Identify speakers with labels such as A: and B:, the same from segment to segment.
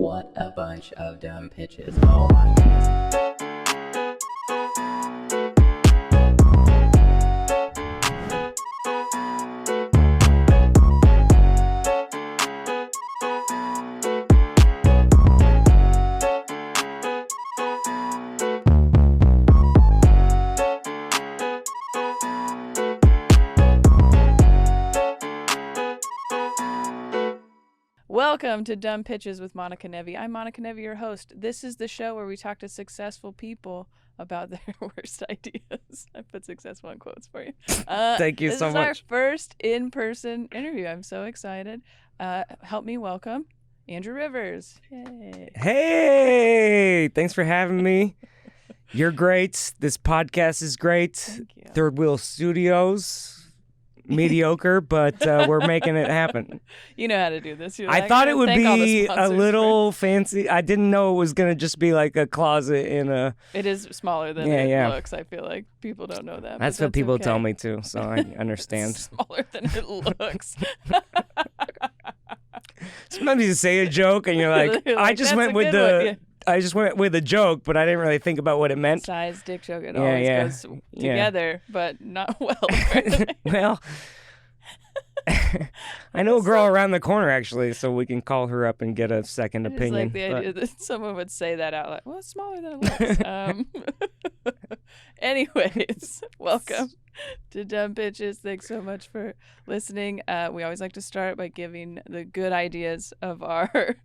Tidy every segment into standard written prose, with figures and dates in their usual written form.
A: What a bunch of dumb pitches. Oh my goodness.
B: Welcome to Dumb Pitches with Monica Nevi. I'm Monica Nevi, your host. This is the show where we talk to successful people about their worst ideas. I put successful in quotes for you.
C: Thank you so much.
B: This is our first in-person interview. I'm so excited. Help me welcome Andrew Rivers. Yay.
C: Hey, thanks for having me. You're great. This podcast is great.
B: Thank you.
C: Third Wheel Studios. Mediocre, but we're making it happen.
B: You know how to do this.
C: I thought it would be a little fancy. I didn't know it was going to just be like a closet in a...
B: It is smaller than it looks. I feel like people don't know that.
C: That's what people tell me too, so I understand.
B: It's smaller than it looks.
C: Sometimes you say a joke and you're like, I just went with a joke, but I didn't really think about what it meant.
B: Size dick joke, it always goes together, but not well.
C: Well, I know a girl around the corner, actually, so we can call her up and get a second opinion.
B: It's like the idea that someone would say that out loud. Well, it's smaller than it looks. Anyways, welcome to Dumb Pitches. Thanks so much for listening. We always like to start by giving the good ideas of our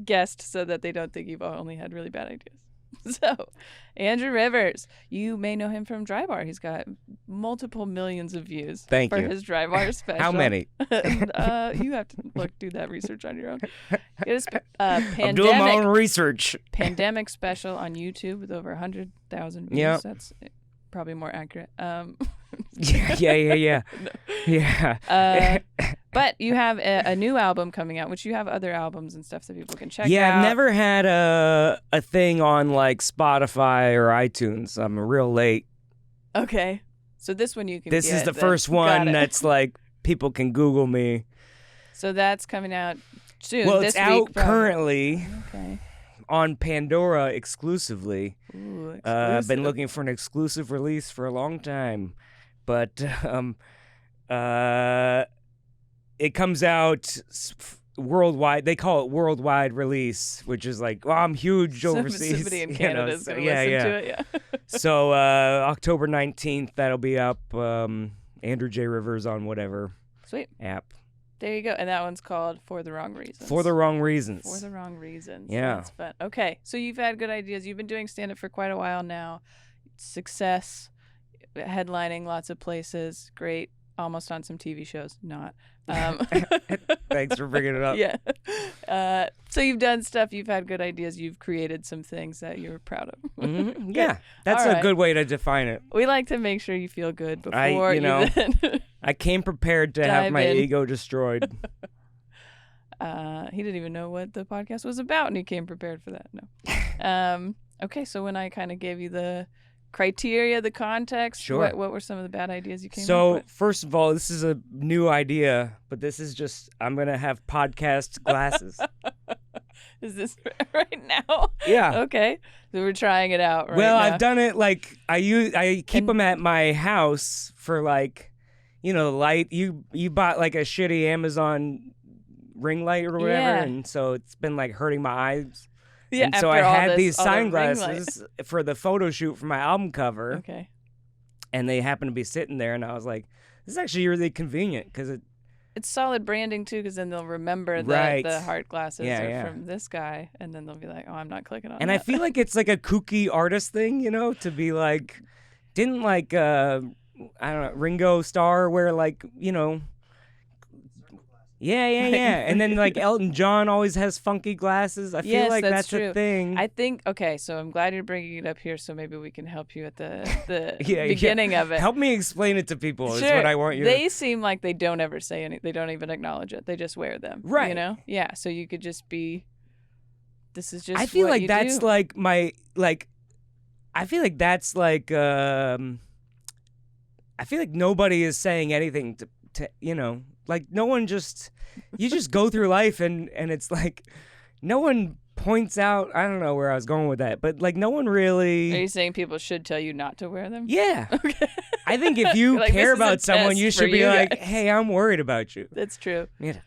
B: guests so that they don't think you've only had really bad ideas. So, Andrew Rivers, you may know him from Dry Bar. He's got multiple millions of views for his Dry Bar special.
C: How many?
B: You have to do that research on your own. His
C: I'm doing my own research.
B: Pandemic special on YouTube with over 100,000 views.
C: Yep.
B: That's probably more accurate.
C: Yeah.
B: But you have a new album coming out, which you have other albums and stuff that people can check out.
C: Yeah, I've never had a thing on like Spotify or iTunes. I'm real late.
B: Okay. So this one you can
C: This
B: get.
C: is the first one that's like people can Google me.
B: So that's coming out soon.
C: Well,
B: this
C: it's out
B: week,
C: currently
B: Okay.
C: on Pandora exclusively.
B: Ooh, exclusive.
C: I've been looking for an exclusive release for a long time, but it comes out worldwide. They call it worldwide release, which is like, well, I'm huge overseas.
B: Somebody in Canada is going to listen to it, yeah.
C: So October 19th, that'll be up. Andrew J. Rivers on whatever
B: Sweet.
C: app.
B: There you go. And that one's called For the Wrong Reasons.
C: For the Wrong Reasons.
B: For the Wrong Reasons.
C: Yeah.
B: That's fun. Okay. So you've had good ideas. You've been doing stand-up for quite a while now. Success, headlining lots of places. Great. Almost on some TV shows. Not.
C: Thanks for bringing it up.
B: Yeah. So you've done stuff. You've had good ideas. You've created some things that you're proud of.
C: Mm-hmm. Yeah. That's
B: All
C: a
B: right.
C: good way to define it.
B: We like to make sure you feel good before
C: I came prepared to have my ego destroyed.
B: He didn't even know what the podcast was about, and he came prepared for that. No. Okay, so when I kind of gave you the criteria, the context,
C: sure.
B: What were some of the bad ideas you came up
C: So,
B: with?
C: first of all, this is a new idea, but this is just, I'm going to have podcast glasses.
B: Is this right now?
C: Yeah.
B: Okay. So we're trying it out right
C: well,
B: now.
C: I've done it like, I keep them at my house for like, light. You bought like a shitty Amazon ring light or whatever, and so it's been like hurting my eyes.
B: Yeah,
C: and so I had these
B: all the ring
C: sunglasses for the photo shoot for my album cover.
B: Okay.
C: And they happened to be sitting there, and I was like, this is actually really convenient because
B: it's solid branding too, because then they'll remember that the heart glasses are from this guy, and then they'll be like, oh, I'm not clicking on
C: and
B: that.
C: I feel like it's like a kooky artist thing, to be like, didn't like, I don't know, Ringo Starr wear like, Yeah. And then like Elton John always has funky glasses. I feel like that's
B: true.
C: a thing.
B: I think, okay, so I'm glad you're bringing it up here, so maybe we can help you at the beginning of it.
C: Help me explain it to people
B: Sure.
C: is what I want you
B: They seem like they don't ever say anything. They don't even acknowledge it. They just wear them.
C: Right.
B: Yeah, so you could just be, this is just
C: I feel
B: what
C: like
B: you
C: that's
B: do.
C: like my, like, I feel like that's like, I feel like nobody is saying anything to like no one just, you just go through life and it's like, no one points out. I don't know where I was going with that, but like no one
B: Are
C: really.
B: you saying people should tell you not to wear them?
C: Yeah.
B: Okay.
C: I think if you
B: Like,
C: care
B: this is a
C: about someone,
B: test
C: you
B: for
C: should be
B: you
C: like,
B: guys.
C: "Hey, I'm worried about you."
B: That's true.
C: Yeah.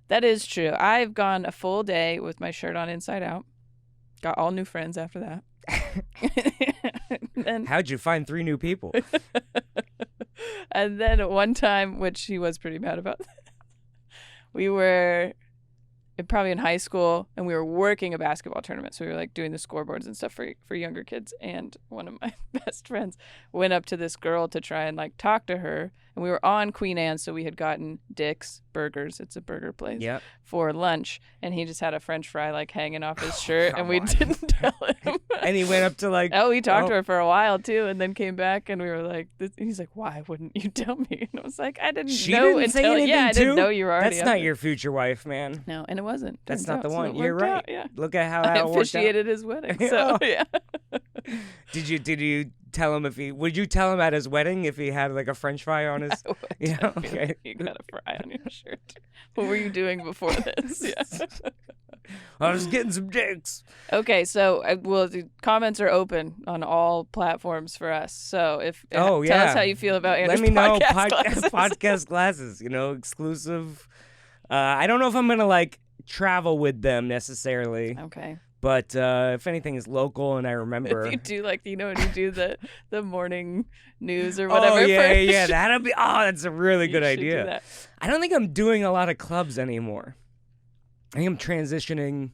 B: That is true. I've gone a full day with my shirt on inside out. Got all new friends after that. And
C: How'd you find 3 new people?
B: and then at one time, which he was pretty mad about, we were probably in high school and we were working a basketball tournament. So we were like doing the scoreboards and stuff for younger kids. And one of my best friends went up to this girl to try and like talk to her. And we were on Queen Anne, so we had gotten Dick's Burgers. It's a burger place.
C: Yep.
B: For lunch, and he just had a French fry like hanging off his shirt, and
C: Come
B: we
C: on.
B: didn't tell him.
C: And he went up to like.
B: Oh, he talked to her for a while too, and then came back, and we were like, he's like, "Why wouldn't you tell me?" And I was like, "I didn't
C: She
B: know
C: didn't say
B: until
C: anything
B: I didn't
C: too?
B: know you were already."
C: That's
B: up
C: not
B: there."
C: your future wife, man.
B: No, and it wasn't.
C: That's
B: Turns
C: not the
B: out, so
C: one.
B: it
C: You're
B: worked
C: right.
B: out, yeah.
C: Look at how
B: I
C: that worked out.
B: officiated his wedding. So yeah.
C: Did you tell him if he? Would you tell him at his wedding if he had like a French fry on his?
B: I would.
C: Yeah.
B: I feel
C: Okay.
B: like you got a fry on your shirt. What were you doing before this? Yeah.
C: I was getting some dicks.
B: Okay, so well, the comments are open on all platforms for us. So if
C: Oh,
B: tell
C: yeah.
B: us how you feel about Andrew's
C: Let me know.
B: podcast glasses.
C: Podcast glasses. Exclusive. I don't know if I'm gonna like travel with them necessarily,
B: Okay.
C: but if anything is local and I remember.
B: If you do when you do the morning news or whatever.
C: Oh yeah,
B: for
C: yeah. That'll be. Oh, that's a really
B: you
C: good
B: should do
C: idea.
B: that.
C: I don't think I'm doing a lot of clubs anymore. I think I'm transitioning.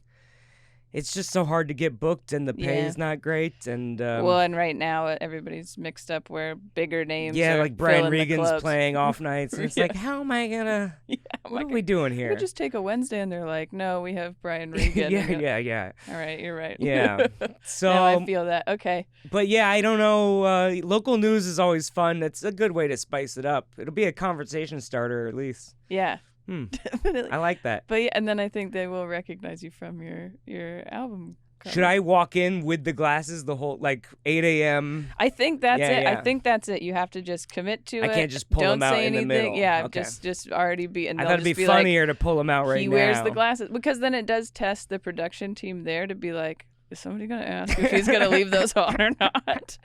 C: It's just so hard to get booked, and the pay
B: Yeah.
C: is not great. And
B: Well, and right now everybody's mixed up where bigger names.
C: yeah,
B: are
C: like Brian
B: filling the
C: Regan's
B: clubs.
C: playing off nights, and it's
B: Yeah.
C: like, how am I gonna?
B: Yeah, I'm
C: What
B: like,
C: are we doing
B: we
C: here?
B: could just take a Wednesday, and they're like, "No, we have Brian Regan."
C: yeah,
B: And you're like,
C: yeah.
B: All right, you're right.
C: Yeah. So,
B: Now I feel that. Okay.
C: but yeah, I don't know. Local news is always fun. It's a good way to spice it up. It'll be a conversation starter at least.
B: Yeah.
C: I like that.
B: But yeah, and then I think they will recognize you from your album cover.
C: Should I walk in with the glasses the whole 8 a.m.?
B: I think that's
C: Yeah,
B: it.
C: yeah.
B: I think that's it. You have to just commit to it.
C: I can't just pull
B: Don't
C: them out
B: say
C: in the
B: anything.
C: middle.
B: Yeah,
C: Okay.
B: just already be. And
C: I
B: they'll
C: thought it'd
B: just
C: be
B: be like,
C: funnier to pull them out right
B: he
C: now.
B: wears the glasses, because then it does test the production team there to be like, is somebody gonna ask if he's gonna leave those on or not?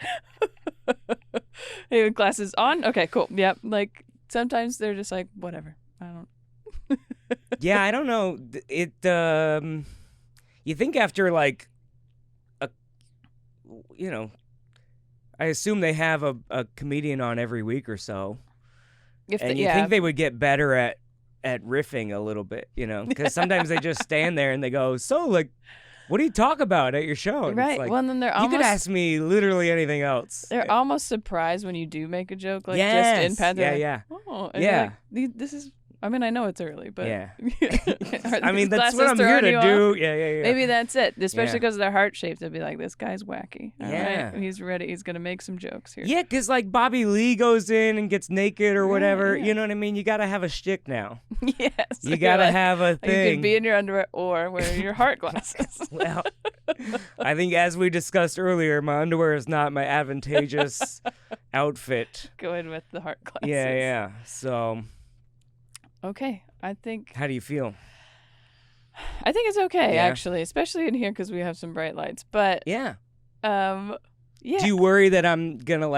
B: Hey, glasses on. Okay, cool. Yep. Like sometimes they're just like, whatever. I don't.
C: Yeah, I don't know. You think after I assume they have a comedian on every week or so, and you think they would get better at riffing a little bit, because sometimes they just stand there and they go, so what do you talk about at your show? And
B: Right.
C: It's like,
B: Well, and then they're
C: you
B: almost
C: could ask me literally anything else.
B: they're almost surprised when you do make a joke, like
C: Yes.
B: just in pad.
C: Yeah,
B: They're like,
C: yeah.
B: Oh, and
C: Yeah.
B: you're like, this is. I mean, I know it's early, but
C: Yeah.
B: Are
C: I mean,
B: these
C: that's what
B: glasses
C: I'm here
B: throwing
C: to
B: you
C: do.
B: off?
C: Yeah.
B: Maybe that's it. Especially
C: Yeah.
B: because they're heart shaped. They'll be like, this guy's wacky. All
C: Yeah.
B: right? He's ready. He's gonna make some jokes here.
C: Yeah, because Bobby Lee goes in and gets naked or
B: Right,
C: whatever.
B: yeah.
C: You know what I mean? You got to have a shtick now.
B: Yes.
C: You
B: You're
C: got to
B: like,
C: have a
B: You
C: thing.
B: could be in your underwear or wearing your heart glasses.
C: Well, I think as we discussed earlier, my underwear is not my advantageous outfit.
B: Go in with the heart glasses.
C: Yeah. So,
B: Okay. I think
C: how do you feel?
B: it's okay
C: Yeah.
B: actually, especially in here because we have some bright lights. But
C: Yeah.
B: yeah.
C: Do you worry that I'm gonna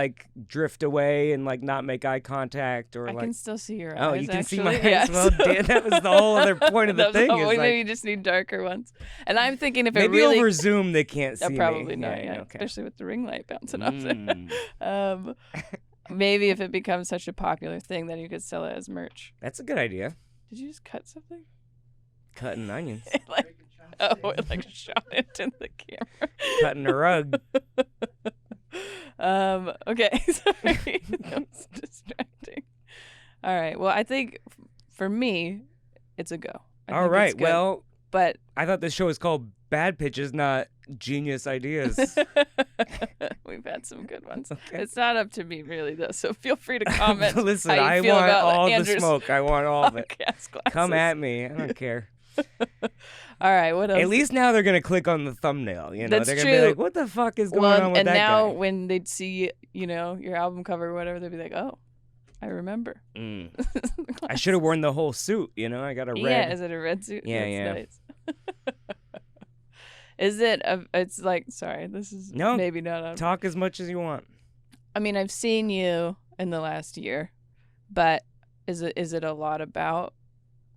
C: drift away and not make eye contact or
B: I can still see your eyes.
C: Oh, you can see my
B: actually.
C: eyes. Well, damn, that was the whole other point of the
B: That was
C: thing.
B: whole-
C: is,
B: maybe you just need darker ones. And I'm thinking if it
C: maybe
B: really
C: over Zoom they can't see
B: probably
C: me.
B: not, yeah,
C: Okay.
B: especially with the ring light bouncing off there.
C: Mm,
B: Maybe if it becomes such a popular thing, then you could sell it as merch.
C: that's a good idea.
B: Did you just cut something?
C: Cutting onions,
B: It shot into the camera.
C: cutting a rug.
B: Okay, sorry. That was distracting. All right. Well, I think for me, it's a go. I
C: All
B: think
C: right.
B: it's good.
C: Well,
B: But
C: I thought this show was called Bad Pitches, not Genius Ideas.
B: we've had some good ones.
C: Okay.
B: It's not up to me really though, so feel free to comment.
C: Listen,
B: how you
C: I
B: feel
C: want
B: about
C: all the
B: Andrew's
C: smoke. I want all of it.
B: podcast glasses.
C: Come at me. I don't care.
B: All right, what else?
C: At least now they're gonna click on the thumbnil.
B: That's
C: they're gonna
B: true.
C: be like, "What the fuck is going
B: well,
C: on with
B: and
C: that
B: now
C: guy?"
B: when they'd see, your album cover or whatever, they'd be like, "Oh, I remember."
C: Mm. I should have worn the whole suit. I got a red.
B: Yeah, is it a red suit?
C: Yeah,
B: That's
C: yeah.
B: nice. Is it? It's like, sorry, this is
C: No,
B: maybe not.
C: Talk as much as you want.
B: I mean, I've seen you in the last year, but is it a lot about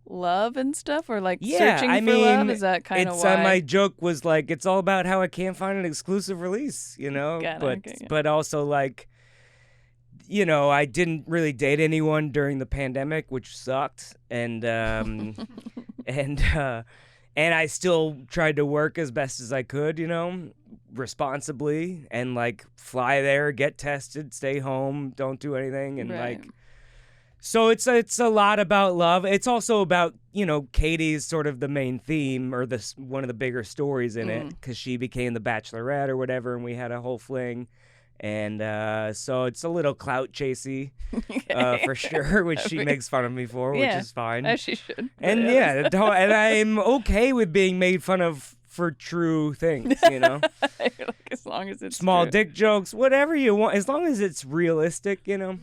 B: love and stuff, or like searching for love? Is that kind of why?
C: My joke was like, it's all about how I can't find an exclusive release, you know. But also like, you know, I didn't really date anyone during the pandemic, which sucked, and and I still tried to work as best as I could, you know, responsibly, and like fly there, get tested, stay home, don't do anything, and
B: Right.
C: like. So it's a lot about love. It's also about, you know, Katie's sort of the main theme, or one of the bigger stories in it, because she became the Bachelorette or whatever, and we had a whole fling. And so it's a little clout chasey, for sure, which she makes fun of me for, which is fine.
B: As she should.
C: And and I'm okay with being made fun of for true things, you know?
B: Like, as long as it's
C: small
B: true.
C: dick jokes, whatever you want, as long as it's realistic, you know?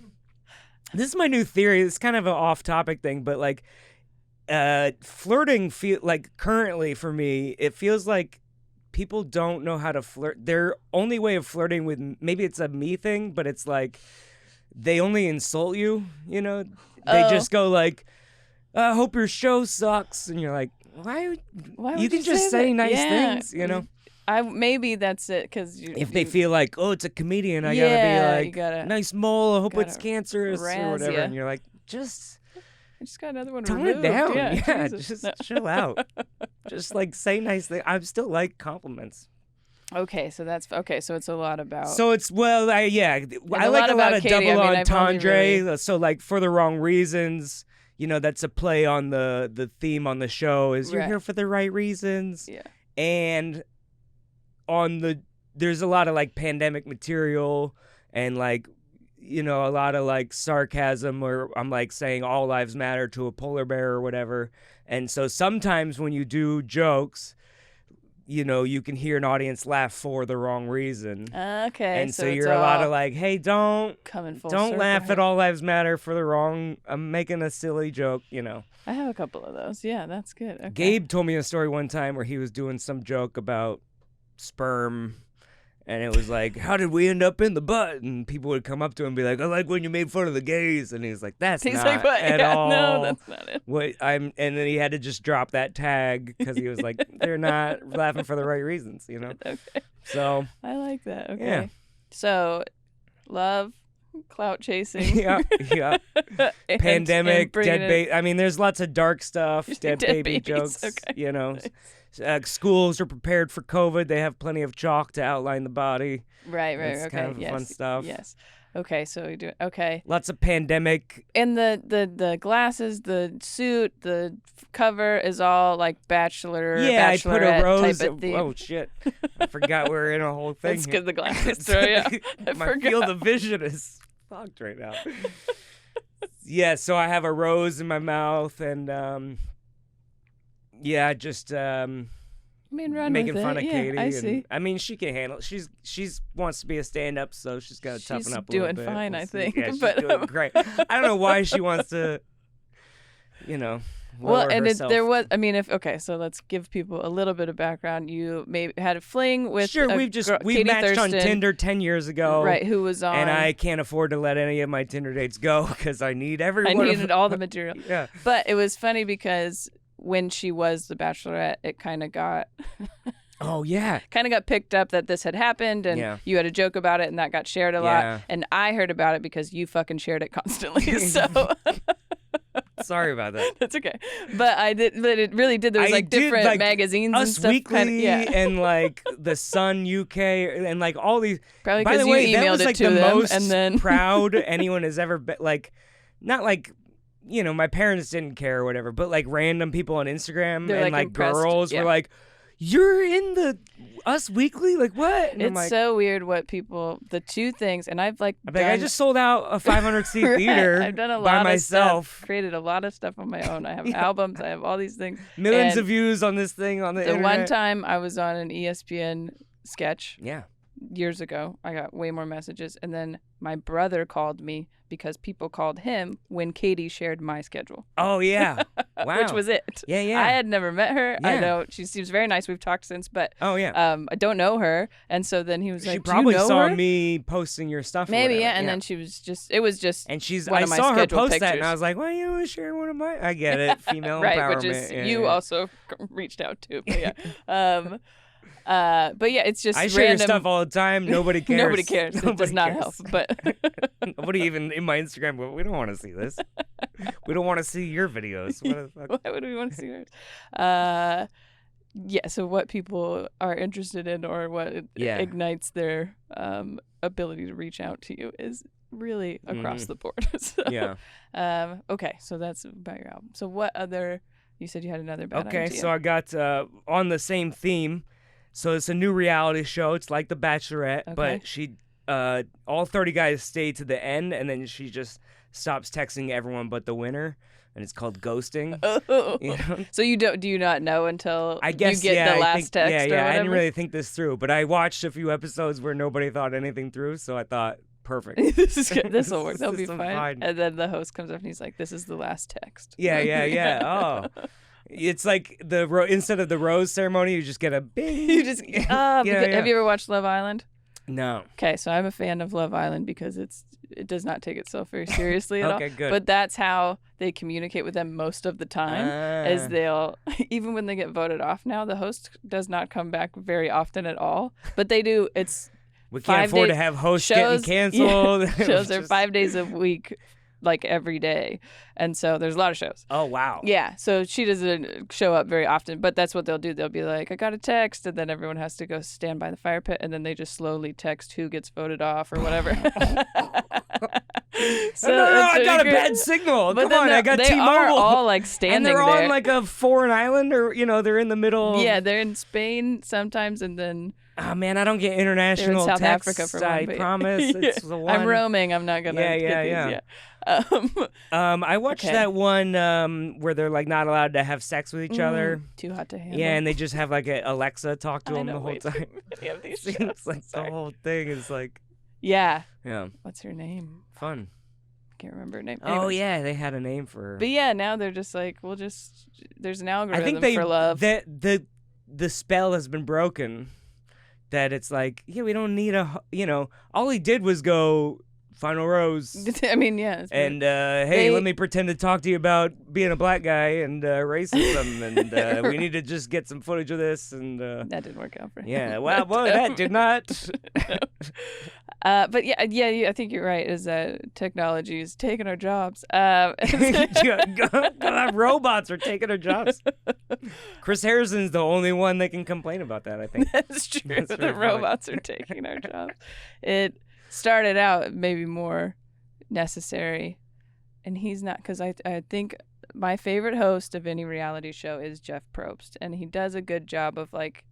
C: This is my new theory. It's kind of an off-topic thing, but like, flirting currently for me, it feels like people don't know how to flirt. Their only way of flirting with, maybe it's a me thing, but it's like they only insult you. You know, they just go like, "I hope your show sucks," and you're like, "Why
B: would
C: you can just say nice things?" You know.
B: Maybe that's it, because
C: if they feel like, oh, it's a comedian, I gotta be like, nice mole, I hope it's cancerous or whatever, and you're like,
B: I just got another one
C: tone
B: removed.
C: it down,
B: Yeah,
C: just chill out, just like say nice things. I still like compliments.
B: Okay, so it's a lot about.
C: So it's I like a lot of
B: Katie.
C: double
B: I mean,
C: entendre. So like For the Wrong Reasons, you know, that's a play on the theme on the show is you're here for the right reasons.
B: Yeah,
C: and there's a lot of like pandemic material and like, you know, a lot of like sarcasm where I'm like saying all lives matter to a polar bear or whatever. And so sometimes when you do jokes, you know, you can hear an audience laugh for the wrong reason.
B: Okay.
C: And so you're a lot of like, hey, don't laugh at all lives matter for the wrong. I'm making a silly joke, you know.
B: I have a couple of those. Yeah, that's good. Okay.
C: Gabe told me a story one time where he was doing some joke about sperm, and it was like, how did we end up in the butt? And people would come up to him and be like, I like when you made fun of the gays. And he's like, that's not
B: like,
C: at all.
B: No, that's not it.
C: And then he had to just drop that tag because he was like, they're not laughing for the right reasons, you know.
B: Okay.
C: So
B: I like that. Okay.
C: Yeah.
B: So love, clout chasing.
C: yeah. Pandemic, dead baby. I mean, there's lots of dark stuff, dead baby
B: babies.
C: jokes,
B: Okay.
C: you know. Schools are prepared for COVID. They have plenty of chalk to outline the body.
B: Right.
C: That's
B: Okay.
C: kind of fun stuff.
B: Yes. Okay. So we do. Okay.
C: Lots of pandemic.
B: And the glasses, the suit, the cover is all like Bachelor.
C: Yeah, I put a rose.
B: Type of theme.
C: Oh shit! I forgot we're in a whole thing.
B: That's because the glasses. So yeah,
C: My field of vision is fogged right now. Yeah, so I have a rose in my mouth, and just making fun of Katie.
B: I see.
C: And, I mean, she can handle it. She's wants to be a stand-up, so she's got to toughen up a little bit.
B: She's doing fine, I think.
C: Yeah, she's
B: but,
C: doing great. I don't know why she wants to, you know.
B: Well, and
C: herself.
B: there was. I mean, so let's give people a little bit of background. You maybe had a fling with.
C: Sure, we've
B: Katie
C: matched
B: Thurston,
C: on Tinder 10 years ago.
B: right? Who was on?
C: And I can't afford to let any of my Tinder dates go because I need everyone.
B: I needed all the material.
C: Yeah.
B: But it was funny because when she was the Bachelorette, it kind of got.
C: Oh yeah.
B: Kind of got picked up that this had happened, and you had a joke about it, and that got shared a lot. And I heard about it because you fucking shared it constantly. So.
C: Sorry about that.
B: That's okay. But it really did. There was like different magazines
C: Us
B: and stuff.
C: Weekly and like the Sun UK and like all these.
B: Probably
C: because
B: you emailed
C: that was
B: it
C: like
B: to
C: the
B: them,
C: most
B: and then
C: proud anyone has ever been. Like, not like, you know, my parents didn't care or whatever, but like random people on Instagram
B: They're,
C: and like
B: impressed.
C: girls were like, you're in the Us Weekly? Like what? And
B: it's so weird what people, the two things, and I've like
C: I just sold out a 500-seat
B: right.
C: theater
B: I've done a
C: by
B: lot
C: myself.
B: Of stuff, created a lot of stuff on my own. I have albums. I have all these things.
C: Millions of views on this thing on the internet.
B: One time I was on an ESPN sketch.
C: Yeah.
B: Years ago, I got way more messages, and then my brother called me because people called him when Katie shared my schedule.
C: Oh, yeah. Wow.
B: Which was it.
C: Yeah, yeah.
B: I had never met her.
C: Yeah.
B: I know she seems very nice. We've talked since, but
C: Oh, yeah.
B: I don't know her. And so then he was like,
C: She probably
B: do you know
C: saw
B: her?
C: me posting your stuff.
B: Maybe,
C: or
B: yeah.
C: whatever.
B: And then she was just, it was just
C: And
B: one
C: I
B: of my
C: saw her
B: scheduled
C: post that, and
B: pictures.
C: I was like, "Well, you want to share one of my?" I get it, female
B: right,
C: empowerment.
B: which is
C: Yeah,
B: you
C: yeah.
B: also reached out to. But yeah, but yeah, it's just
C: I share
B: random.
C: your stuff all the time. Nobody cares.
B: Nobody cares. It does not help. But
C: Nobody even in my Instagram. We don't want to see this. We don't want to see your videos. What the fuck?
B: why would we want to see yours? Yeah. So what people are interested in, or what ignites their ability to reach out to you, is really across the board. So,
C: Yeah.
B: Okay. So that's about your album. So what other? You said you had another bad idea.
C: Okay, so I got on the same theme. So it's a new reality show. It's like The Bachelorette, but she, all 30 guys stay to the end, and then she just stops texting everyone but the winner, and it's called ghosting.
B: Oh.
C: You know?
B: So do you not know until
C: I guess,
B: you get the last text
C: yeah,
B: or
C: yeah. I
B: whatever?
C: didn't really think this through, but I watched a few episodes where nobody thought anything through, so I thought, perfect.
B: This is good. This will work. They'll be
C: This is
B: fine. And then the host comes up and he's like, "This is the last text."
C: Yeah, yeah, yeah. Oh. It's like instead of the rose ceremony, you just get a bing.
B: You just
C: yeah.
B: Have you ever watched Love Island?
C: No.
B: Okay, so I'm a fan of Love Island because it does not take itself very seriously at all.
C: Okay, good.
B: But that's how they communicate with them most of the time. Is they'll even when they get voted off now, the host does not come back very often at all. But they do.
C: We can't afford to have hosts getting canceled.
B: Yeah, shows are 5 days a week, like every day. And so there's a lot of shows.
C: Oh, wow.
B: Yeah. So she doesn't show up very often, but that's what they'll do. They'll be like, I got a text. And then everyone has to go stand by the fire pit. And then they just slowly text who gets voted off or whatever.
C: So no, I got a bad signal. Come on, I got
B: they
C: T-Mobile.
B: Are all like standing
C: and they're
B: there.
C: on like a foreign island, or they're in the middle.
B: Yeah, they're in Spain sometimes, and then.
C: Oh man, I don't get international
B: South
C: texts.
B: Africa for one,
C: I promise.
B: Yeah.
C: It's the one.
B: I'm roaming. I'm not gonna.
C: Yeah. I watched that one where they're like not allowed to have sex with each other.
B: Too hot to handle.
C: Yeah, and they just have like a Alexa talk to them the whole time.
B: Many of these
C: It's like the whole thing is like.
B: Yeah.
C: Yeah.
B: What's her name?
C: Fun.
B: Can't remember her name.
C: Oh
B: Anyways.
C: yeah, they had a name for her.
B: But yeah, now they're just like, there's an algorithm
C: I think
B: for love.
C: The spell has been broken. That it's like, yeah, we don't need all he did was go final rose.
B: I mean, yeah.
C: And hey, let me pretend to talk to you about being a black guy and racism, and we need to just get some footage of this. And
B: that didn't work out for him.
C: Yeah, well, that did not.
B: But yeah, I think you're right. Is that technology is taking our jobs?
C: Robots are taking our jobs. Chris Harrison's the only one that can complain about that. I think
B: that's true.
C: That's
B: The
C: really
B: robots are taking our jobs. It started out maybe more necessary, and he's not, because I think my favorite host of any reality show is Jeff Probst, and he does a good job of like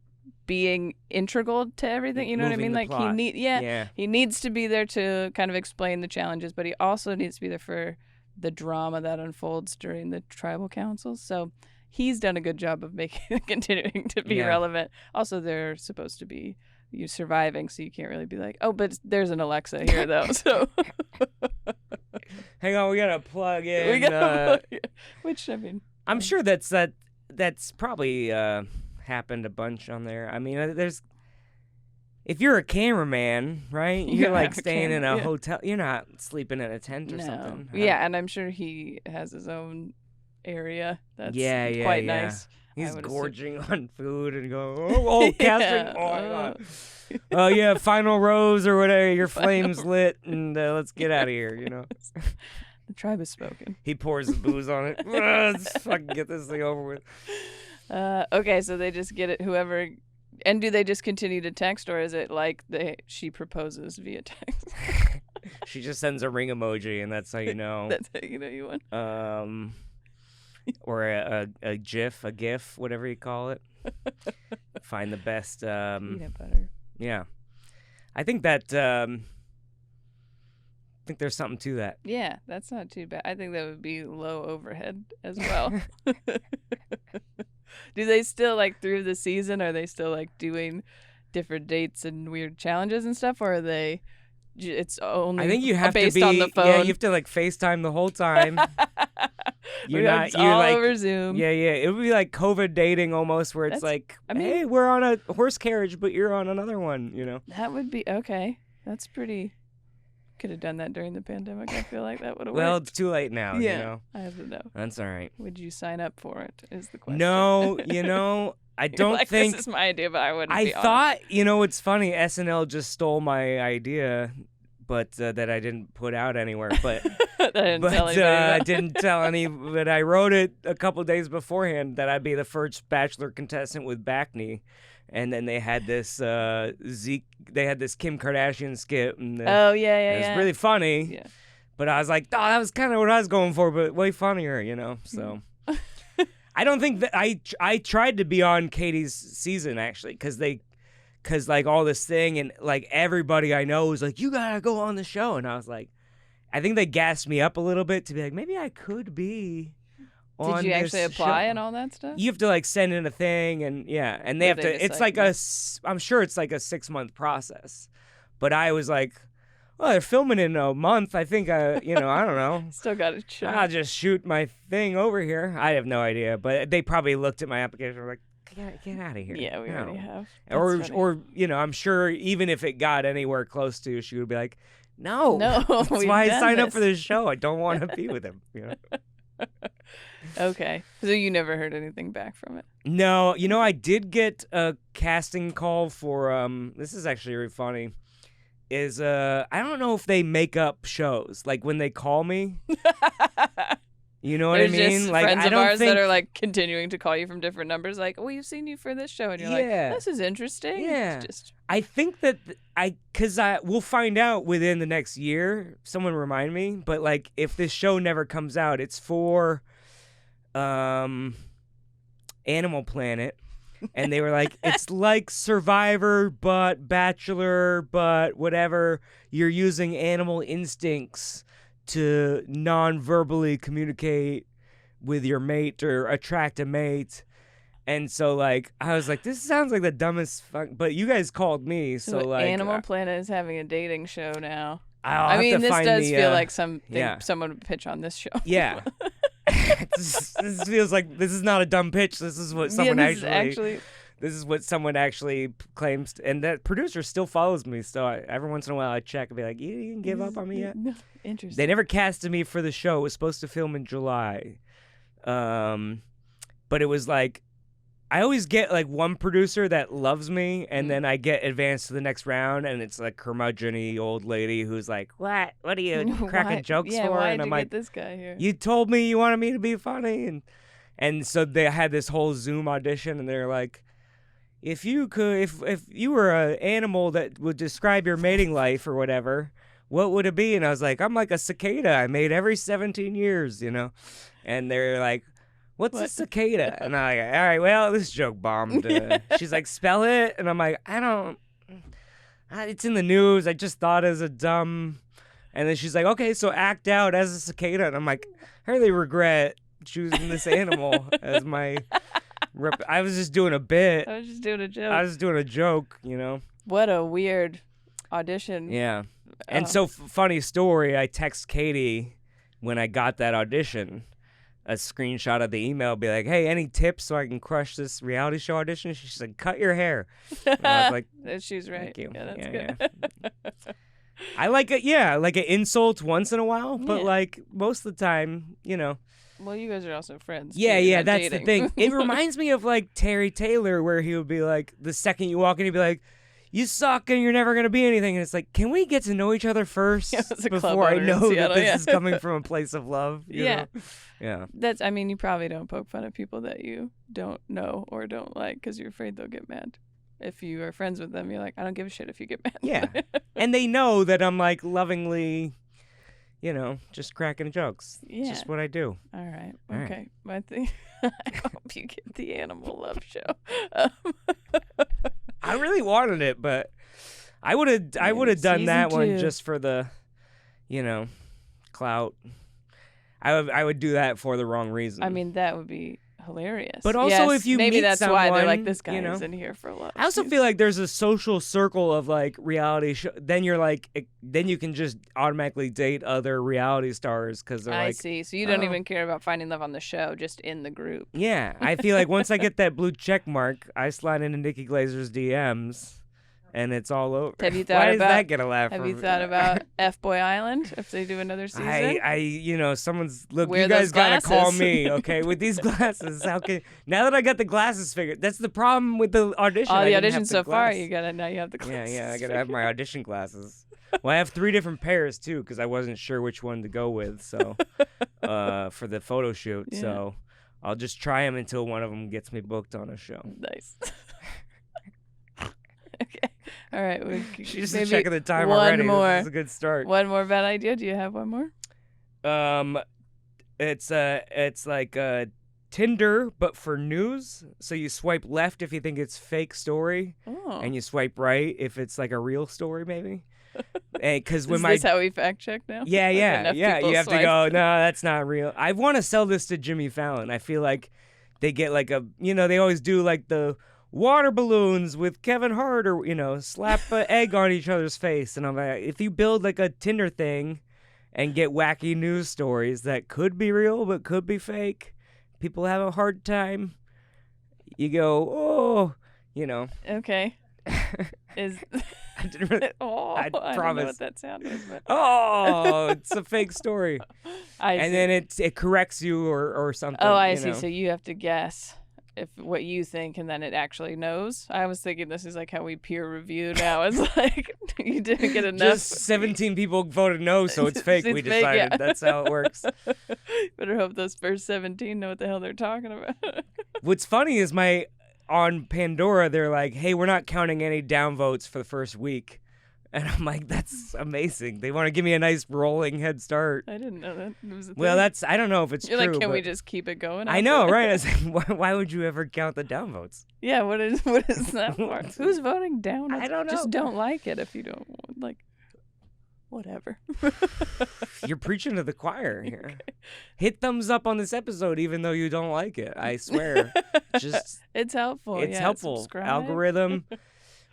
B: being integral to everything. You know what I mean? Like
C: plot.
B: He needs to be there to kind of explain the challenges, but he also needs to be there for the drama that unfolds during the tribal councils. So he's done a good job of continuing to be relevant. Also, they're supposed to be surviving, so you can't really be like, oh, but there's an Alexa here though. So
C: hang on, we gotta plug in.
B: Which I mean,
C: I'm sure that's probably happened a bunch on there. I mean, if you're a cameraman, right? You're like staying in a hotel. You're not sleeping in a tent or something.
B: Yeah, and I'm sure he has his own area that's quite nice.
C: He's gorging on food and going, casting. Oh, my God. Yeah, final rose or whatever. Your flame's lit, and let's get out of here,
B: The tribe has spoken.
C: He pours the booze on it. Let's fucking get this thing over with.
B: Okay, so they just get it, whoever. And do they just continue to text, or is it like she proposes via text?
C: She just sends a ring emoji, and that's how you know.
B: That's how you know you won.
C: Or a GIF, whatever you call it. Find the best.
B: Peanut butter.
C: Yeah, I think that. I think there's something to that.
B: Yeah, that's not too bad. I think that would be low overhead as well. Do they still, like, through the season, are they still, like, doing different dates and weird challenges and stuff, or are they it's only
C: I think you have
B: based
C: to be.
B: on the phone.
C: Yeah, you have to like FaceTime the whole time.
B: It's all
C: like,
B: over Zoom.
C: Yeah. It would be like COVID dating almost, where it's
B: That's-
C: like,
B: I mean-
C: hey, we're on a horse carriage, but you're on another one.
B: That would be okay. That's pretty. Could have done that during the pandemic. I feel like that would have
C: Well,
B: worked.
C: it's too late now.
B: Yeah, I have to know.
C: That's all right.
B: Would you sign up for it? Is the question.
C: No, I
B: You're
C: don't
B: like,
C: think.
B: this is my idea, but I wouldn't.
C: I
B: be on it.
C: thought, it's funny. SNL just stole my idea, but that I didn't put out anywhere. But
B: that I didn't tell anybody
C: I
B: about.
C: didn't tell any. But I wrote it a couple days beforehand that I'd be the first Bachelor contestant with back knee, and then they had this They had this Kim Kardashian skit. And
B: Oh yeah.
C: it was really funny.
B: Yeah.
C: But I was like, oh, that was kind of what I was going for, but way funnier, So I don't think that I tried to be on Katie's season actually, because like all this thing and like everybody I know was like, you gotta go on the show, and I was like, I think they gassed me up a little bit to be like, maybe I could be.
B: Did you actually
C: this
B: apply
C: show.
B: and all that stuff?
C: You have to like send in a thing, and and they
B: Or
C: have
B: they
C: to.
B: just,
C: It's
B: like,
C: like I'm sure it's like a 6-month process, but I was like, well, they're filming in a month. I think I don't know.
B: Still got a shot.
C: I'll just shoot my thing over here. I have no idea, but they probably looked at my application and were like, get out of here.
B: Yeah, we
C: No.
B: already have.
C: Or
B: That's funny.
C: I'm sure even if it got anywhere close to, she would be like, no.
B: No,
C: That's
B: we've
C: why I
B: done
C: signed up
B: this.
C: for this show. I don't want to be with him.
B: Okay, so you never heard anything back from it?
C: No, I did get a casting call for this is actually really funny. I don't know if they make up shows like when they call me. You know what
B: There's
C: I mean?
B: just
C: Like
B: friends
C: I
B: of
C: don't
B: ours
C: think
B: that are like continuing to call you from different numbers, like, we've seen you for this show, and you're like, this is interesting.
C: Yeah.
B: It's just
C: I think that we'll find out within the next year. Someone remind me, but like if this show never comes out, it's for Animal Planet. And they were like, it's like Survivor, but Bachelor, but whatever. You're using animal instincts to non-verbally communicate with your mate or attract a mate. And so, like, I was like, this sounds like the dumbest fuck. But you guys called me, so like,
B: Animal Planet is having a dating show now.
C: I'll
B: I
C: have
B: mean,
C: to
B: this
C: find
B: does
C: the,
B: feel like something
C: yeah.
B: someone would pitch on this show.
C: Yeah. This feels like this is not a dumb pitch. This is what someone
B: this is
C: what someone actually claims, and that producer still follows me. So every once in a while I check and be like, you didn't give up on me yet?
B: No, interesting.
C: They never casted me for the show. It was supposed to film in July, but it was like I always get like one producer that loves me, and then I get advanced to the next round, and it's like curmudgeon-y old lady who's like, "What? What are you cracking jokes for?"
B: Why
C: And
B: did
C: I'm
B: you
C: like,
B: get this guy here?
C: "You told me you wanted me to be funny," and so they had this whole Zoom audition, and they're like, if you were an animal that would describe your mating life or whatever, what would it be? And I was like, I'm like a cicada. I mate every 17 years, And they're like, what's a cicada? And I'm like, all right, well, this joke bombed. She's like, spell it. And I'm like, it's in the news. I just thought as a dumb. And then she's like, okay, so act out as a cicada. And I'm like, I really regret choosing this animal as my... I was just doing a bit.
B: I was just doing a joke.
C: I was doing a joke,
B: What a weird audition.
C: Yeah. And so, funny story, I text Katie when I got that audition, a screenshot of the email, be like, hey, any tips so I can crush this reality show audition? She's like, cut your hair. And I was like,
B: she's right.
C: Thank you.
B: Yeah, that's
C: Yeah,
B: good.
C: I like it, like an insult once in a while, but
B: Yeah.
C: like most of the time,
B: Well, you guys are also friends.
C: Yeah,
B: too. You're not
C: that's
B: dating.
C: the thing. It reminds me of like Terry Taylor, where he would be like, the second you walk in, he'd be like, you suck and you're never going to be anything. And it's like, can we get to know each other first
B: Yeah, it's a club
C: before I
B: owner in
C: know that
B: Seattle,
C: this
B: yeah.
C: is coming from a place of love? you
B: Yeah.
C: know? Yeah.
B: I mean, you probably don't poke fun at people that you don't know or don't like because you're afraid they'll get mad. If you are friends with them, you're like, I don't give a shit if you get mad.
C: Yeah. And they know that I'm like lovingly, just cracking jokes.
B: Yeah.
C: It's just what I do.
B: All right.
C: All right.
B: Okay. My thing. I hope you get the animal love show.
C: I really wanted it, but I would have done
B: season
C: that one
B: 2.
C: just for the, clout. I would do that for the wrong reason.
B: I mean, that would be hilarious.
C: But also,
B: Yes,
C: if you
B: maybe
C: meet
B: that's why they're like,
C: someone,
B: this guy
C: you know.
B: is in here for love.
C: I also feel like there's a social circle of like reality show. Then you're like, then you can just automatically date other reality stars because they're
B: I
C: like,
B: see. So you don't
C: oh.
B: even care about finding love on the show, just in the group.
C: Yeah, I feel like once I get that blue check mark, I slide into Nikki Glazer's DMs, and it's all over.
B: Have you thought
C: Why
B: about?
C: does that get a laugh?
B: Have you thought about F Boy Island if they do another season?
C: Someone's look.
B: Wear
C: you guys
B: those
C: gotta call
B: glasses.
C: me, okay? With these glasses, how can now that I got the glasses figured? That's the problem with the audition.
B: All
C: I
B: the
C: didn't have
B: auditions so far,
C: glass.
B: now you have the glasses.
C: Yeah, I gotta have my audition glasses. Well, I have 3 different pairs too because I wasn't sure which one to go with. So, for the photo shoot,
B: Yeah.
C: so I'll just try them until one of them gets me booked on a show.
B: Nice. Okay. All right.
C: She's
B: maybe
C: just checking the time
B: one
C: already.
B: more.
C: This is a good start.
B: One more bad idea. Do you have one more?
C: It's like Tinder but for news. So you swipe left if you think it's fake story,
B: Oh.
C: and you swipe right if it's like a real story, maybe. Because when
B: Is
C: my
B: this how we fact check now?
C: yeah,
B: Like
C: yeah,
B: enough
C: yeah,
B: people
C: you have to
B: swipe?
C: go. No, that's not real. I want to sell this to Jimmy Fallon. I feel like they get like they always do like the water balloons with Kevin Hart, or slap an egg on each other's face. And I'm like, if you build like a Tinder thing and get wacky news stories that could be real but could be fake, people have a hard time. You go,
B: Okay. Is
C: I didn't really. I
B: don't know
C: promise.
B: what that sound was, but
C: Oh, it's a fake story.
B: I
C: And
B: see.
C: then it corrects you or something.
B: Oh, I
C: you
B: see.
C: know.
B: So you have to guess if what you think, and then it actually knows. I was thinking this is like how we peer review now. It's like you didn't get enough.
C: Just 17 people voted no, so it's fake. We
B: It's fake,
C: decided
B: yeah.
C: that's how it works.
B: Better hope those first 17 know what the hell they're talking about.
C: What's funny is on Pandora, they're like, hey, we're not counting any downvotes for the first week. And I'm like, that's amazing. They want to give me a nice rolling head start.
B: I didn't know that. It was a
C: Well,
B: thing.
C: I don't know if it's
B: You're
C: true.
B: like, can we
C: but
B: just keep it going?
C: I know, right? I was like, why would you ever count the downvotes?
B: Yeah, what is that for? Who's voting down?
C: I don't know.
B: Just don't like it if you don't like. Whatever.
C: You're preaching to the choir here. Hit thumbs up on this episode, even though you don't like it. I swear. Just
B: It's helpful.
C: it's
B: yeah,
C: helpful.
B: subscribe.
C: Algorithm.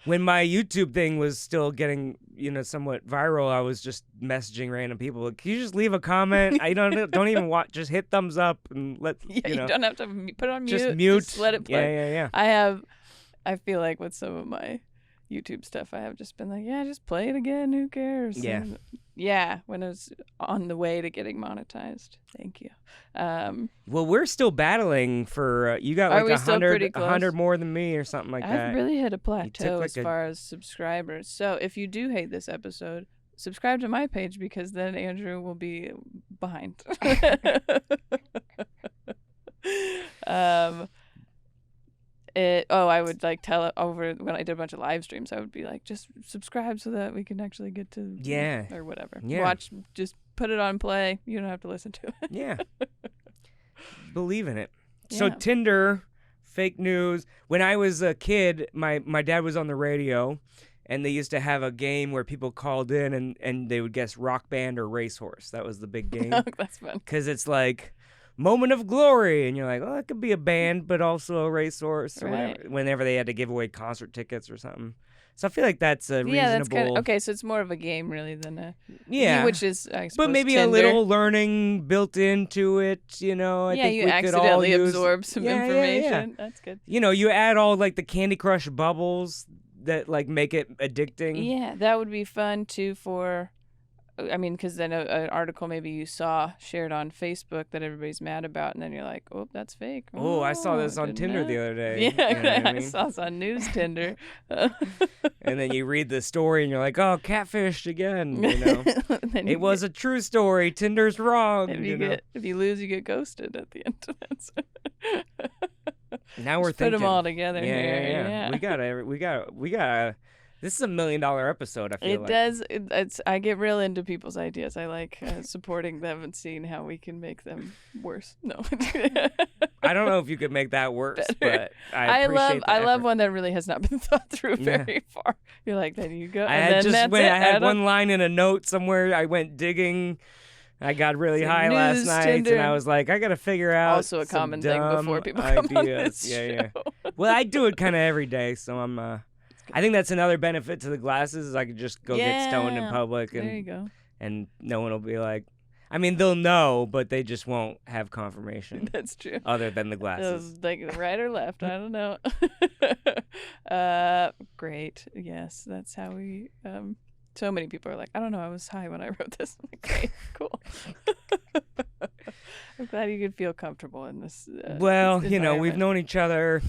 C: When my YouTube thing was still getting, somewhat viral, I was just messaging random people. Like, can you just leave a comment? I don't even watch. Just hit thumbs up and let
B: Yeah, you don't have to put it on mute.
C: just mute.
B: Just let it play.
C: Yeah.
B: I feel like with some of my YouTube stuff, I have just been like, yeah, just play it again. Who cares?
C: Yeah.
B: And yeah, when I was on the way to getting monetized. Thank you.
C: Well, we're still battling for. You got
B: Are
C: like
B: we still pretty close?
C: 100 more than me or something like that.
B: I've really hit a plateau
C: like
B: as far as subscribers. So if you do hate this episode, subscribe to my page because then Andrew will be behind. I would like tell it over when I did a bunch of live streams. I would be like, just subscribe so that we can actually get to or whatever.
C: Yeah.
B: Watch, just put it on play. You don't have to listen to it.
C: Yeah. Believe in it. So
B: Yeah.
C: Tinder, fake news. When I was a kid, my dad was on the radio, and they used to have a game where people called in and they would guess rock band or racehorse. That was the big game.
B: That's fun.
C: Because it's like moment of glory, and you're like, oh, it could be a band, but also a racehorse or
B: Right.
C: whatever. Whenever they had to give away concert tickets or something. So I feel like that's a
B: Yeah, that's
C: reasonable.
B: kind of, okay. So it's more of a game really than a which is I suppose
C: But maybe
B: Tinder.
C: a little learning built into it, I
B: Yeah,
C: think
B: you
C: we could all
B: accidentally
C: use...
B: absorb some
C: Yeah, yeah,
B: information.
C: yeah.
B: That's good.
C: You add all like the Candy Crush bubbles that like make it addicting.
B: Yeah, that would be fun too for, because then an article maybe you saw shared on Facebook that everybody's mad about, and then you're like, oh, that's fake.
C: Oh, I saw this on
B: didn't
C: Tinder
B: know.
C: the other day.
B: Yeah,
C: You know what I
B: I
C: mean?
B: saw this on News Tinder.
C: And then you read the story and you're like, oh, catfished again.
B: And then
C: It was a true story. Tinder's wrong.
B: if you lose, you get ghosted at the end of it.
C: Now we're
B: Just put
C: thinking.
B: them all together
C: Yeah,
B: here.
C: yeah. We got. This is $1 million episode. I feel
B: It
C: like.
B: does. It's. I get real into people's ideas. I like supporting them and seeing how we can make them worse. No.
C: I don't know if you could make that worse,
B: Better.
C: but I appreciate the
B: I love
C: effort.
B: one that really has not been thought through very far. You're like, then you go.
C: I
B: and
C: had
B: then
C: just
B: that's
C: went.
B: it.
C: I had
B: don't-
C: one line in a note somewhere. I went digging I got really
B: It's
C: high
B: like
C: last
B: news,
C: night,
B: Tinder.
C: and I was like, I gotta figure out
B: Also a
C: some
B: common thing
C: dumb
B: before people come on
C: ideas.
B: this
C: Yeah.
B: show.
C: Well, I do it kind of every day, so I'm. I think that's another benefit to the glasses is I could just go get stoned in public,
B: There you go.
C: and no one will be like. I mean, they'll know, but they just won't have confirmation.
B: That's true.
C: Other than the glasses.
B: Like right or left, I don't know. Great. Yes, that's how we. So many people are like, I don't know, I was high when I wrote this. I'm like, great, cool. I'm glad you could feel comfortable in this.
C: Well,
B: this
C: you know, we've
B: environment.
C: known each other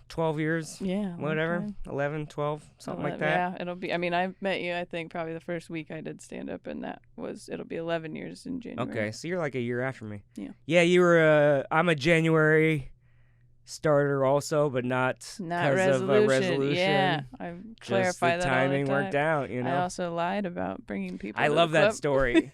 C: 12 years.
B: Yeah.
C: Whatever.
B: okay.
C: 11, 12, something like that.
B: Yeah, it'll be. I mean, I met you. I think probably the first week I did stand up, and it'll be 11 years in January.
C: Okay, so you're like a year after me.
B: Yeah.
C: Yeah, you were. I'm a January starter also, but not because of a resolution.
B: Yeah, I
C: Just
B: clarify
C: the
B: that
C: timing
B: all the time.
C: worked out. You know.
B: I also lied about bringing people.
C: I
B: to
C: love
B: the
C: that
B: club.
C: story.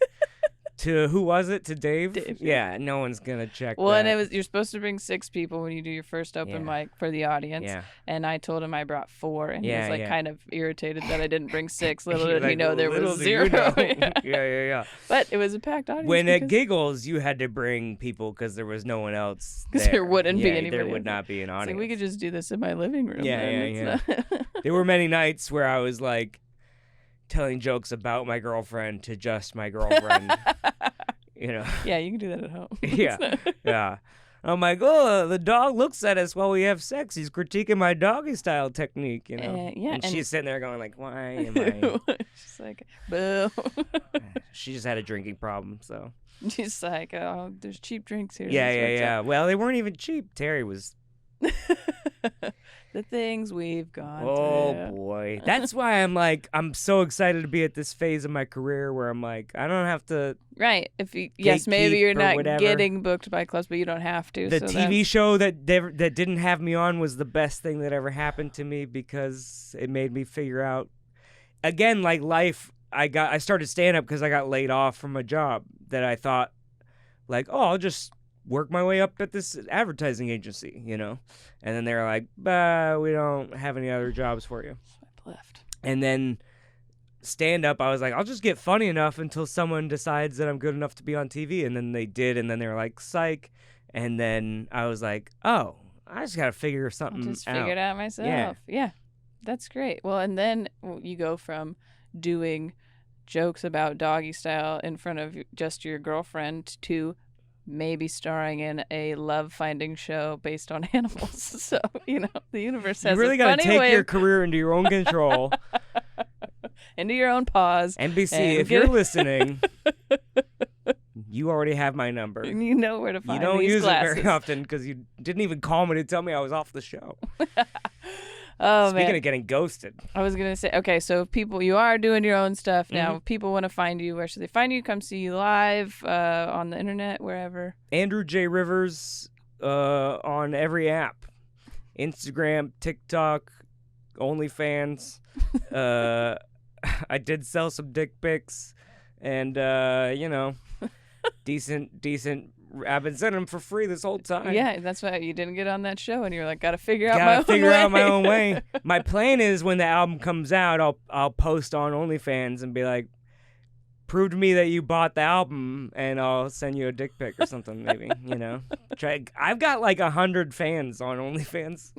C: To who was it? To Dave?
B: Dave,
C: Yeah, no one's gonna check.
B: Well,
C: that.
B: and you're supposed to bring 6 people when you do your first open mic for the audience.
C: Yeah.
B: And I told him I brought 4, and he was like
C: yeah.
B: kind of irritated that I didn't bring 6. Little
C: You're
B: did he
C: like,
B: know there
C: little
B: was
C: do
B: 0.
C: you know.
B: Yeah.
C: yeah.
B: But it was a packed audience.
C: When at
B: because
C: Giggles, you had to bring people because there was no one else.
B: 'Cause there wouldn't be
C: Yeah,
B: anybody
C: There would
B: else.
C: not be an
B: it's
C: audience.
B: like, we could just do this in my living room.
C: Yeah,
B: then.
C: yeah,
B: It's not-
C: There were many nights where I was like telling jokes about my girlfriend to just my girlfriend. You know.
B: Yeah, you can do that at home.
C: Yeah. Yeah. I'm like, oh, the dog looks at us while we have sex. He's critiquing my doggy style technique, you know.
B: Yeah,
C: and
B: and-
C: she's sitting there going like, why am I?
B: She's like, boo.
C: She just had a drinking problem, so.
B: She's like, oh, there's cheap drinks here.
C: Yeah,
B: That's
C: yeah,
B: what's
C: yeah. Well, they weren't even cheap. Terry was.
B: up. The things we've gone
C: Oh
B: through.
C: boy, that's why I'm so excited to be at this phase of my career where I'm like, I don't have to.
B: Right. If you, yes, maybe
C: Gatekeep
B: you're
C: or
B: not
C: whatever.
B: getting booked by clubs, but you don't have to.
C: The
B: so
C: TV show that didn't have me on was the best thing that ever happened to me because it made me figure out, again, like life. I started stand up because I got laid off from a job that I thought, like, oh, I'll just work my way up at this advertising agency, you know, and then they're like, bah, we don't have any other jobs for you.
B: Swipe left.
C: And then stand up, I was like, I'll just get funny enough until someone decides that I'm good enough to be on TV. And then they did. And then they were like, psych. And then I was like, oh, I just got to figure something
B: I'll just
C: out.
B: figure it out myself. Yeah. That's great. Well, and then you go from doing jokes about doggy style in front of just your girlfriend to maybe starring in a love finding show based on animals. So, you know, the universe has
C: You really
B: a
C: got
B: funny
C: to take
B: way
C: your career into your own control.
B: into your own paws.
C: NBC,
B: And
C: if you're listening, you already have my number.
B: And you know where to
C: You
B: find
C: don't
B: these
C: use
B: glasses.
C: it very often because you didn't even call me to tell me I was off the show.
B: Oh,
C: Speaking
B: man.
C: of getting ghosted.
B: I was going to say, okay, so if people, you are doing your own stuff now.
C: Mhm.
B: If people want to find you, where should they find you? Come see you live on the internet, wherever.
C: Andrew J. Rivers on every app. Instagram, TikTok, OnlyFans. I did sell some dick pics. And, you know, decent. I've been sending them for free this whole time.
B: Yeah, that's why you didn't get on that show, and you were like, got to figure out my
C: Gotta
B: own
C: figure
B: way.
C: out my own way. My plan is when the album comes out, I'll post on OnlyFans and be like, prove to me that you bought the album, and I'll send you a dick pic or something. Maybe you know. I've got like 100 fans on OnlyFans.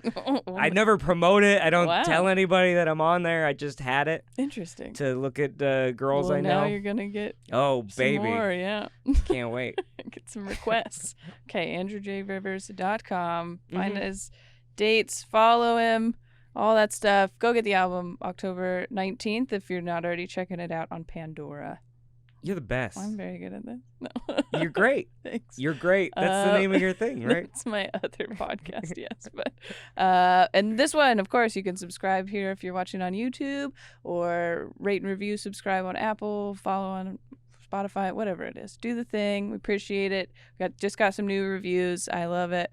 C: I never promote it. I don't
B: Wow.
C: tell anybody that I'm on there. I just had it
B: Interesting.
C: to look at girls
B: Well,
C: I
B: now
C: know.
B: you're gonna get
C: Oh
B: some
C: baby,
B: more, yeah.
C: can't wait.
B: Get some requests. Okay, AndrewJRivers.com. Find
C: Mhm.
B: his dates, follow him, all that stuff. Go get the album October 19th if you're not already checking it out on Pandora.
C: You're the best.
B: I'm very good at this. No.
C: You're great.
B: Thanks.
C: You're great. That's the name of your thing, right?
B: That's my other podcast, yes. But and this one, of course, you can subscribe here if you're watching on YouTube, or rate and review, subscribe on Apple, follow on Spotify, whatever it is. Do the thing. We appreciate it. Just got some new reviews. I love it.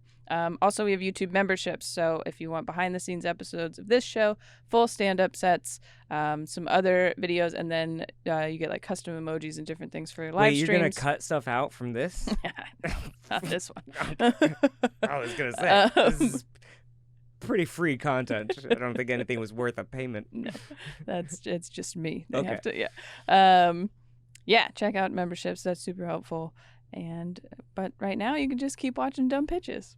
B: Also, we have YouTube memberships. So if you want behind the scenes episodes of this show, full stand up sets, some other videos, and then you get like custom emojis and different things for your live
C: Wait, you're
B: streams.
C: gonna cut stuff out from this?
B: Not this one.
C: I was gonna say this
B: Um,
C: is pretty free content. I don't think anything was worth a payment.
B: No, it's just me. They
C: Okay.
B: have to, yeah. yeah, check out memberships. That's super helpful. But right now you can just keep watching dumb pitches.